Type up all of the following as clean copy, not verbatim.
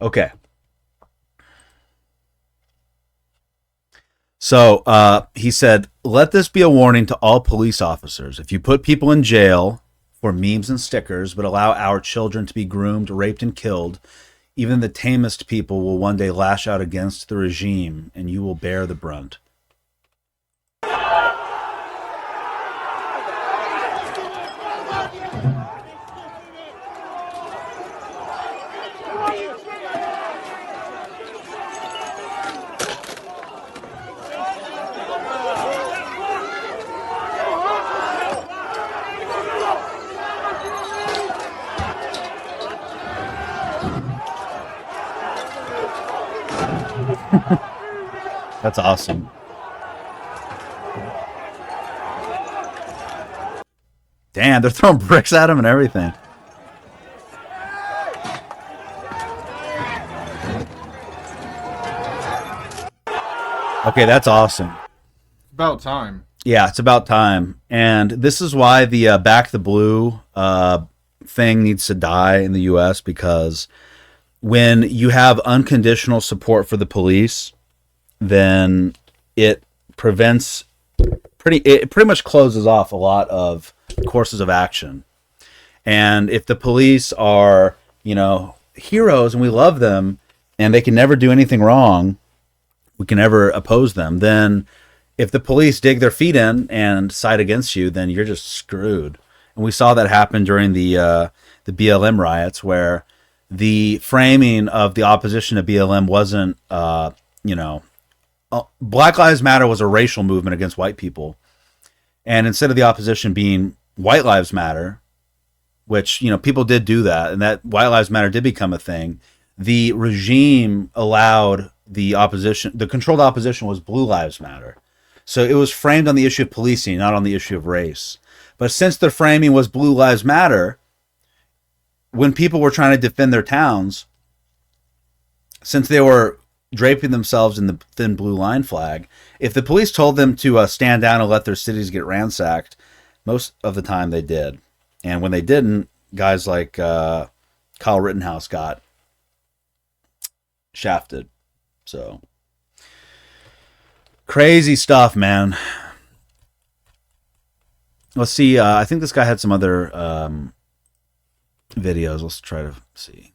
Okay. So he said, let this be a warning to all police officers. If you put people in jail for memes and stickers, but allow our children to be groomed, raped, and killed, even the tamest people will one day lash out against the regime, and you will bear the brunt. That's awesome. Damn, they're throwing bricks at him and everything. Okay, that's awesome. About time. Yeah, it's about time. And this is why the Back the Blue thing needs to die in the U.S. because when you have unconditional support for the police, then it prevents it pretty much closes off a lot of courses of action. And if the police are, heroes and we love them and they can never do anything wrong, we can never oppose them, then if the police dig their feet in and side against you, then you're just screwed. And we saw that happen during the BLM riots, where the framing of the opposition to BLM wasn't, Black Lives Matter was a racial movement against white people, and instead of the opposition being White Lives Matter, which people did do that, and that White Lives Matter did become a thing, the regime allowed the opposition. The controlled opposition was Blue Lives Matter. So it was framed on the issue of policing, not on the issue of race. But since the framing was Blue Lives Matter, when people were trying to defend their towns, since they were draping themselves in the thin blue line flag, if the police told them to stand down and let their cities get ransacked, most of the time they did. And when they didn't, guys like Kyle Rittenhouse got shafted. So crazy stuff, man. Let's see. I think this guy had some other videos. Let's try to see.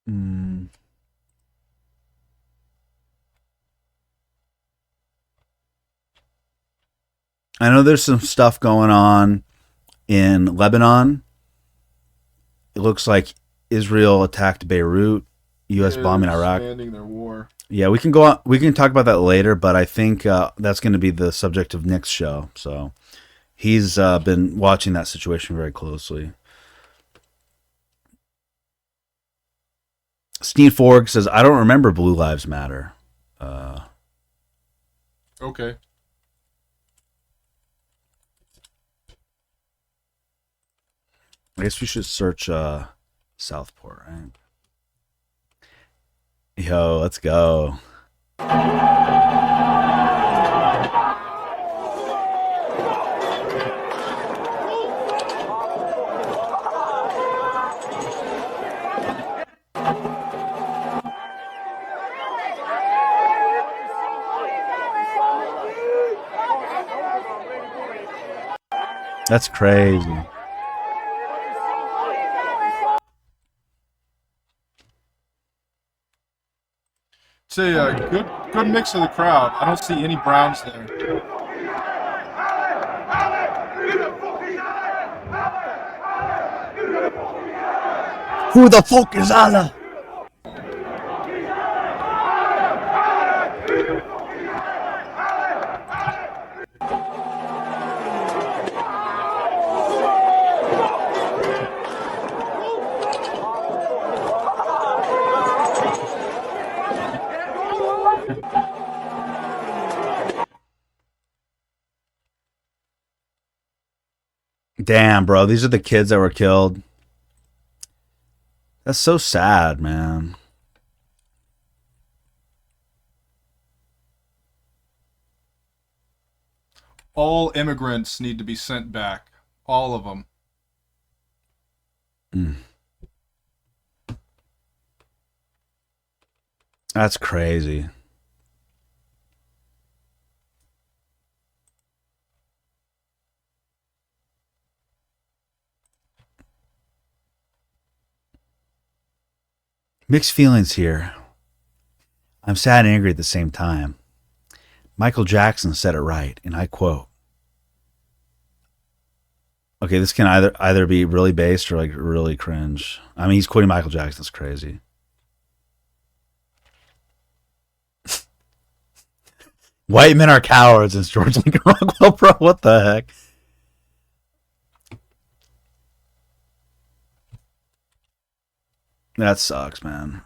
Mm. I know there's some stuff going on in Lebanon. It looks like Israel attacked Beirut, U.S. bombing Iraq. Expanding their war. Yeah, we can go on. We can talk about that later, but I think that's going to be the subject of Nick's show. So he's been watching that situation very closely. Steve Forg says, "I don't remember Blue Lives Matter." Okay. I guess we should search Southport, right? Yo, let's go. That's crazy. It's a good mix of the crowd. I don't see any Browns there. Who the fuck is Allah? Damn, bro. These are the kids that were killed. That's so sad, man. all immigrants need to be sent back. All of them. That's crazy. Mixed feelings here. I'm sad and angry at the same time. Michael Jackson said it right, and I quote. Okay, this can either be really based or like really cringe. I mean, he's quoting Michael Jackson. It's crazy. White men are cowards, and George Lincoln Rockwell, bro. What the heck? That sucks, man.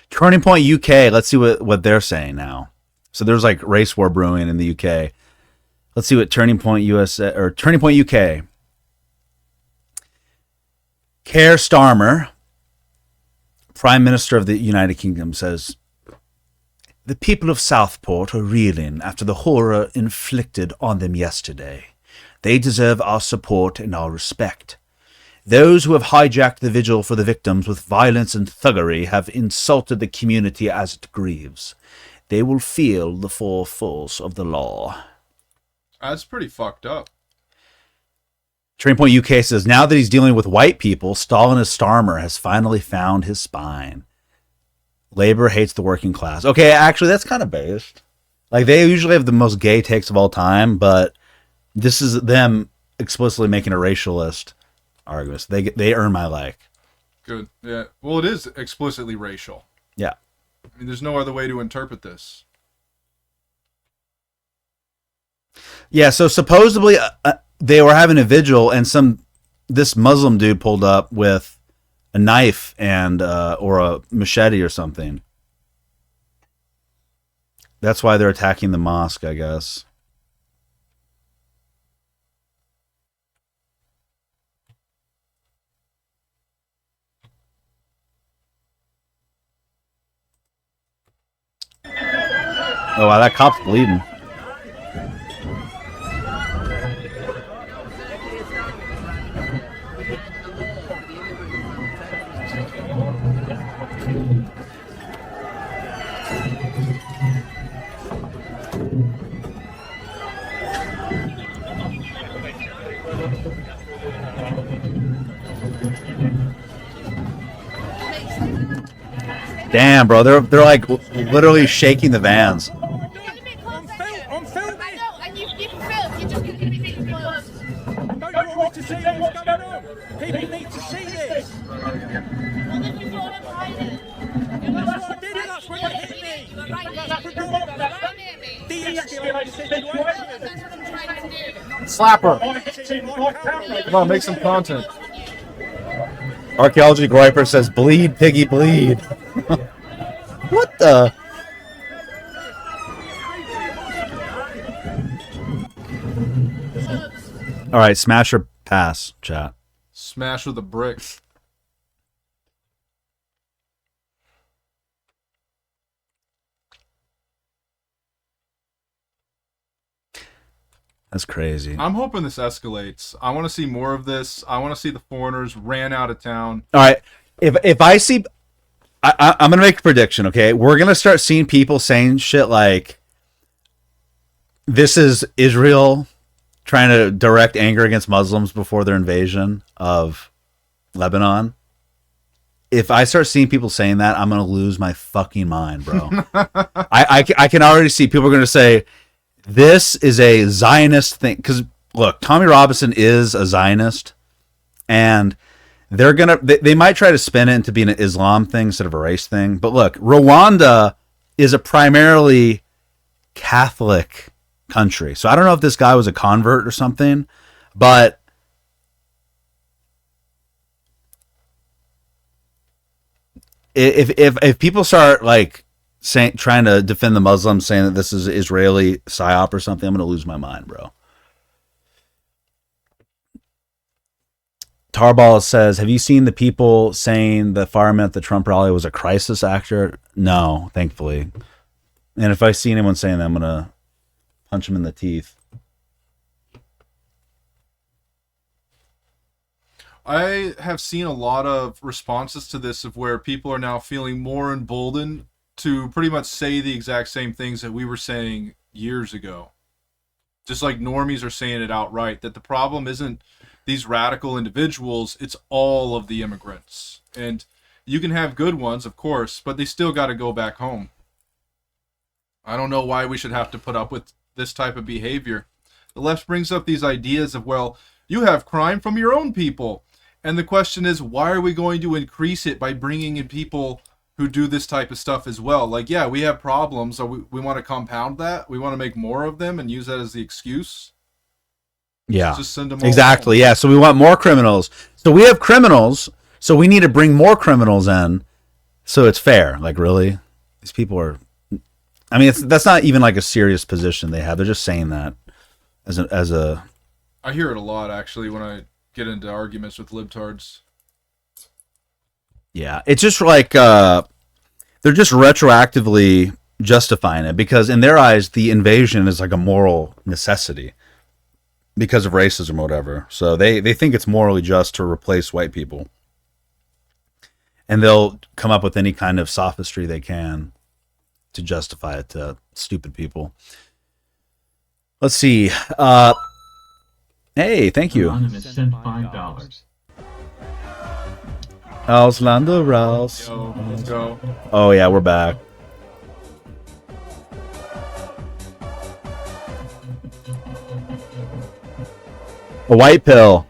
Turning Point UK. Let's see what they're saying now. So there's like race war brewing in the UK. Let's see what Turning Point USA or Turning Point UK. Keir Starmer, Prime Minister of the United Kingdom, says, "The people of Southport are reeling after the horror inflicted on them yesterday. They deserve our support and our respect. Those who have hijacked the vigil for the victims with violence and thuggery have insulted the community as it grieves. They will feel the full force of the law." That's pretty fucked up. Turning Point UK says, now that he's dealing with white people, Stalinist Starmer has finally found his spine. Labor hates the working class. Okay, actually, that's kind of based. Like, they usually have the most gay takes of all time, but this is them explicitly making a racialist argument. They earn my like. Good. Yeah. Well, it is explicitly racial. Yeah. I mean, there's no other way to interpret this. Yeah, so supposedly they were having a vigil, and this Muslim dude pulled up with a knife and or a machete or something. That's why they're attacking the mosque, I guess. Oh wow, that cop's bleeding. Damn, bro, they're like literally shaking the vans. I'm filming. I know, and you can film. You just give me close. Don't you want me to see what's going on? People need to see this. Well, then you thought I'm hiding. That's what I did, and that's when you hit me. You were right here. That's predominant. Right near me. De-escalate the situation. That's what I'm trying to do. Slap her. Come on, make some content. Archaeology Griper says, "Bleed, piggy, bleed." What the? All right, smash or pass, chat. Smash with a brick. That's crazy. I'm hoping this escalates. I want to see more of this. I want to see the foreigners ran out of town. All right, if I see, I'm gonna make a prediction. Okay, we're gonna start seeing people saying shit like, "This is Israel trying to direct anger against Muslims before their invasion of Lebanon." If I start seeing people saying that, I'm gonna lose my fucking mind, bro. I can already see people are gonna say, this is a Zionist thing. Because look, Tommy Robinson is a Zionist, and they might try to spin it into being an Islam thing instead of a race thing. But look, Rwanda is a primarily Catholic country, so I don't know if this guy was a convert or something, but if people start like trying to defend the Muslims, saying that this is Israeli psyop or something, I'm gonna lose my mind, bro. Tarball says, have you seen the people saying the fireman at the Trump rally was a crisis actor? No, thankfully. And if I see anyone saying that, I'm going to punch him in the teeth. I have seen a lot of responses to this of where people are now feeling more emboldened to pretty much say the exact same things that we were saying years ago. Just like normies are saying it outright, that the problem isn't these radical individuals, it's all of the immigrants. And you can have good ones, of course, but they still got to go back home. I don't know why we should have to put up with this type of behavior. The left brings up these ideas of, well, you have crime from your own people. And the question is, why are we going to increase it by bringing in people who do this type of stuff as well? Like, yeah, we have problems, so we want to compound that. We want to make more of them and use that as the excuse. Yeah, just send them all exactly. home. Yeah, so we want more criminals. So we have criminals, so we need to bring more criminals in so it's fair. Like, really? These people are... I mean, that's not even like a serious position they have. They're just saying that as a... I hear it a lot, actually, when I get into arguments with libtards. Yeah, it's just like they're just retroactively justifying it because in their eyes, the invasion is like a moral necessity because of racism or whatever. So they think it's morally just to replace white people. And they'll come up with any kind of sophistry they can to justify it to stupid people. Let's see. Hey, thank you. Anonymous sent $5. Auslando Rouse. Yo, let's go. Oh yeah, we're back. A white pill.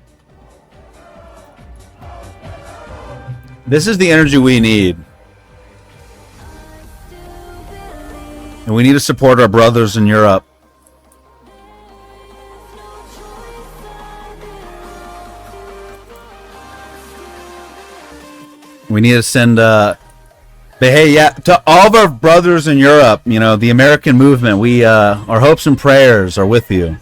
This is the energy we need. And we need to support our brothers in Europe. We need to send, but hey, yeah, to all of our brothers in Europe, you know, the American movement, we, our hopes and prayers are with you.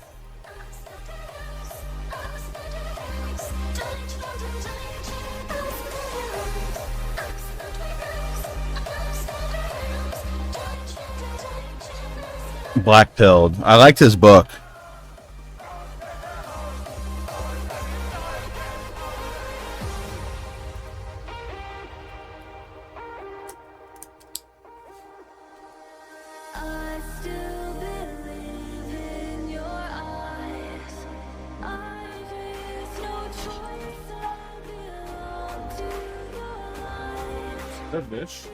Black pilled. I liked his book. That bitch.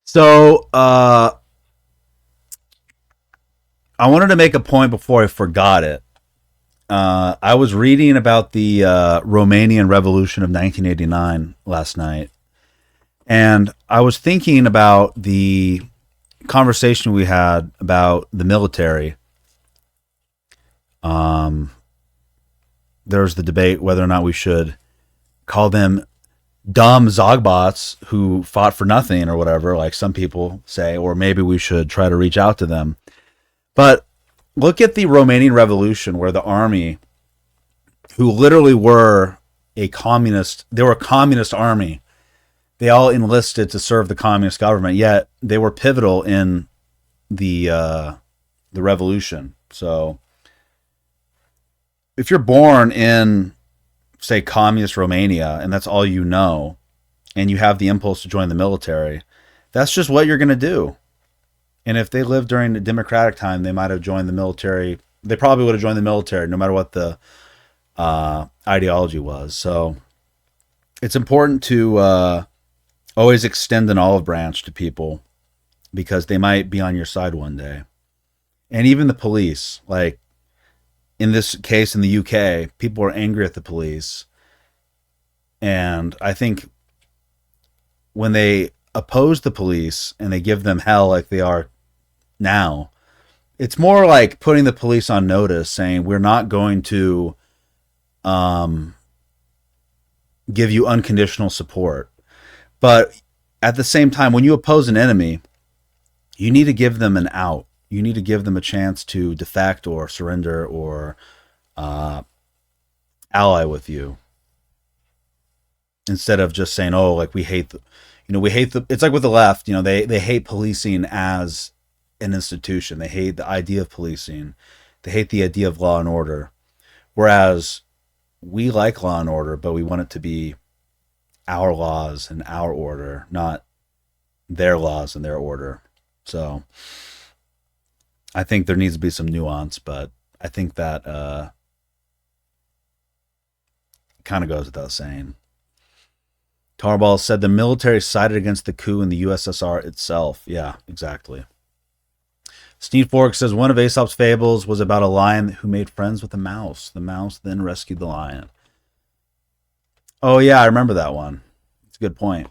So, I wanted to make a point before I forgot it. I was reading about the Romanian Revolution of 1989 last night, and I was thinking about the conversation we had about the military. There was the debate whether or not we should call them dumb Zogbots who fought for nothing or whatever, like some people say, or maybe we should try to reach out to them. But look at the Romanian Revolution, where the army who literally were a communist. They were a communist army. They all enlisted to serve the communist government, yet they were pivotal in the revolution. So if you're born in, say, communist Romania, and that's all you know, and you have the impulse to join the military, that's just what you're going to do. And if they lived during the democratic time, they might have joined the military. They probably would have joined the military no matter what the ideology was. So it's important to always extend an olive branch to people, because they might be on your side one day. And even the police, like in this case in the UK, people are angry at the police. And I think when they oppose the police and they give them hell like they are now, it's more like putting the police on notice, saying we're not going to give you unconditional support. But at the same time, when you oppose an enemy, you need to give them an out. You need to give them a chance to defect or surrender or ally with you, instead of just saying, "Oh, like we hate the," It's like with the left. They hate policing as an institution. They hate the idea of policing. They hate the idea of law and order. Whereas we like law and order, but we want it to be our laws and our order, not their laws and their order. So I think there needs to be some nuance, but I think that kind of goes without saying. Tarball said the military sided against the coup in the USSR itself. Yeah, exactly. Steve Fork says one of Aesop's fables was about a lion who made friends with a mouse. The mouse then rescued the lion. Oh, yeah, I remember that one. It's a good point.